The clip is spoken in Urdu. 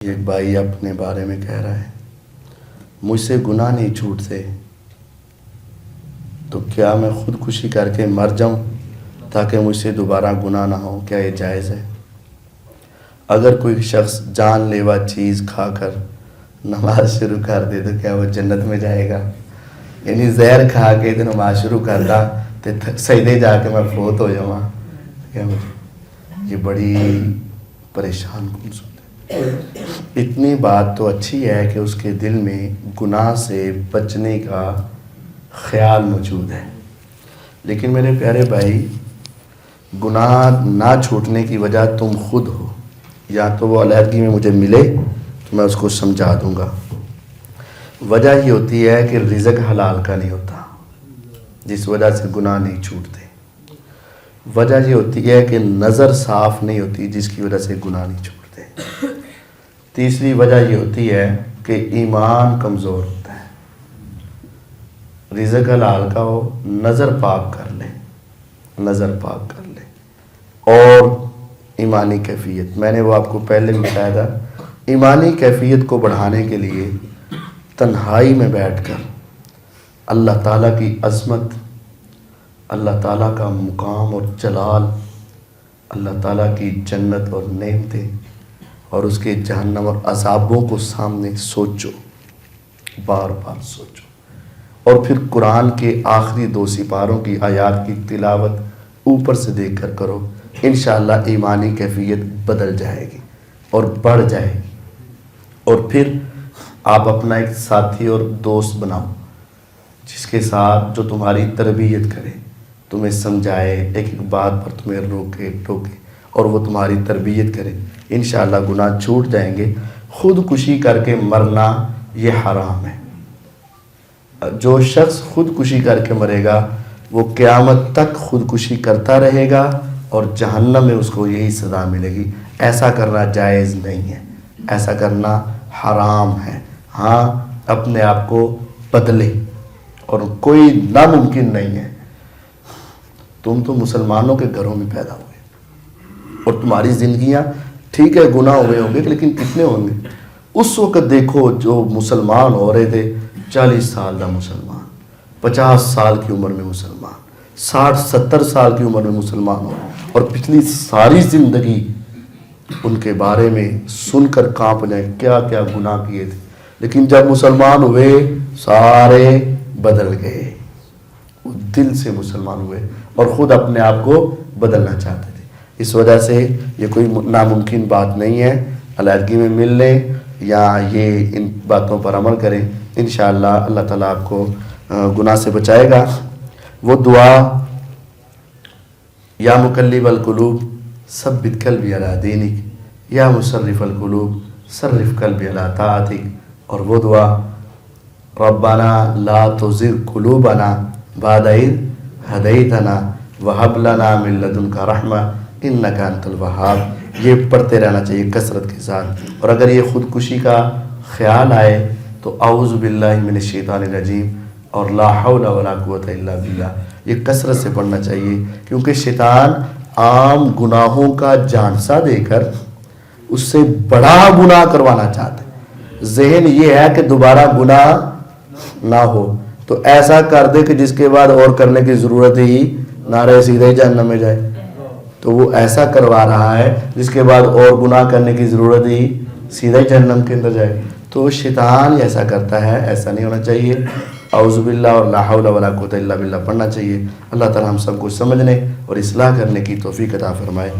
ایک بھائی اپنے بارے میں کہہ رہا ہے مجھ سے گناہ نہیں چھوٹتے تو کیا میں خودکشی کر کے مر جاؤں تاکہ مجھ سے دوبارہ گناہ نہ ہو؟ کیا یہ جائز ہے؟ اگر کوئی شخص جان لیوا چیز کھا کر نماز شروع کر دے تو کیا وہ جنت میں جائے گا؟ یعنی زہر کھا کے تو نماز شروع کر دا تو سجدے جا کے میں فوت ہو جاؤں؟ کیا یہ بڑی پریشان کن سن ہے۔ اتنی بات تو اچھی ہے کہ اس کے دل میں گناہ سے بچنے کا خیال موجود ہے، لیکن میرے پیارے بھائی گناہ نہ چھوٹنے کی وجہ تم خود ہو، یا تو وہ علیحدگی میں مجھے ملے تو میں اس کو سمجھا دوں گا۔ وجہ یہ ہوتی ہے کہ رزق حلال کا نہیں ہوتا جس وجہ سے گناہ نہیں چھوٹتے۔ وجہ یہ ہوتی ہے کہ نظر صاف نہیں ہوتی جس کی وجہ سے گناہ نہیں چھوٹتے۔ تیسری وجہ یہ ہوتی ہے کہ ایمان کمزور ہوتا ہے۔ رزق حلال کا ہو، نظر پاک کر لے، نظر پاک کر لے۔ اور ایمانی کیفیت میں نے وہ آپ کو پہلے بتایا تھا، ایمانی کیفیت کو بڑھانے کے لیے تنہائی میں بیٹھ کر اللہ تعالیٰ کی عظمت، اللہ تعالیٰ کا مقام اور جلال، اللہ تعالیٰ کی جنت اور نعمتیں اور اس کے جہنم اور عذابوں کو سامنے سوچو، بار بار سوچو، اور پھر قرآن کے آخری 2 سپاروں کی آیات کی تلاوت اوپر سے دیکھ کر کرو، انشاءاللہ ایمانی کیفیت بدل جائے گی اور بڑھ جائے گی۔ اور پھر آپ اپنا ایک ساتھی اور دوست بناؤ جس کے ساتھ جو تمہاری تربیت کرے، تمہیں سمجھائے، ایک ایک بات پر تمہیں روکے ٹوکے اور وہ تمہاری تربیت کرے، انشاءاللہ گناہ چھوٹ جائیں گے۔ خودکشی کر کے مرنا یہ حرام ہے۔ جو شخص خودکشی کر کے مرے گا وہ قیامت تک خودکشی کرتا رہے گا اور جہنم میں اس کو یہی سزا ملے گی۔ ایسا کرنا جائز نہیں ہے، ایسا کرنا حرام ہے۔ ہاں، اپنے آپ کو بدلے، اور کوئی ناممکن نہیں ہے۔ تم تو مسلمانوں کے گھروں میں پیدا ہوئے اور تمہاری زندگیاں ٹھیک ہے گناہ ہوئے ہوں گے لیکن کتنے ہوں گے؟ اس وقت دیکھو جو مسلمان ہو رہے تھے، 40 سال کا مسلمان، 50 سال کی عمر میں مسلمان، 60-70 سال کی عمر میں مسلمان ہو، اور پچھلی ساری زندگی ان کے بارے میں سن کر کانپ جائیں کیا کیا گناہ کیے تھے، لیکن جب مسلمان ہوئے سارے بدل گئے، وہ دل سے مسلمان ہوئے اور خود اپنے آپ کو بدلنا چاہتے تھے۔ اس وجہ سے یہ کوئی ناممکن بات نہیں ہے، علیحدگی میں مل لیں یا یہ ان باتوں پر عمل کریں، انشاءاللہ اللہ تعالیٰ آپ کو گناہ سے بچائے گا۔ وہ دعا یا مقلب القلوب ثبت قلبی علی دینک یا مصرف القلوب صرف قلبی علی طاعتک، اور وہ دعا ربنا لا تزغ قلوبنا بعد اذ ہدیتنا وہب لنا من لدنک رحمہ انک انت الوہاب۔ یہ پڑھتے رہنا چاہیے کثرت کے ساتھ، اور اگر یہ خودکشی کا خیال آئے تو اعوذ باللہ من الشیطان الرجیم اور لا حول ولا قوۃ الا باللہ یہ کثرت سے پڑھنا چاہیے، کیونکہ شیطان عام گناہوں کا جھانسا دے کر اس سے بڑا گناہ کروانا چاہتا ہے۔ ذہن یہ ہے کہ دوبارہ گناہ نہ ہو، تو ایسا کر دے کہ جس کے بعد اور کرنے کی ضرورت ہی نہ رہے، سیدھے ہی جہنم میں جائے۔ تو وہ ایسا کروا رہا ہے جس کے بعد اور گناہ کرنے کی ضرورت ہی سیدھا ہی جہنم کے اندر جائے۔ تو شیطان ایسا کرتا ہے، ایسا نہیں ہونا چاہیے۔ اعوذ باللہ اور لا حول ولا قوۃ الا باللہ پڑھنا چاہیے۔ اللہ تعالی ہم سب کو سمجھنے اور اصلاح کرنے کی توفیق عطا فرمائے۔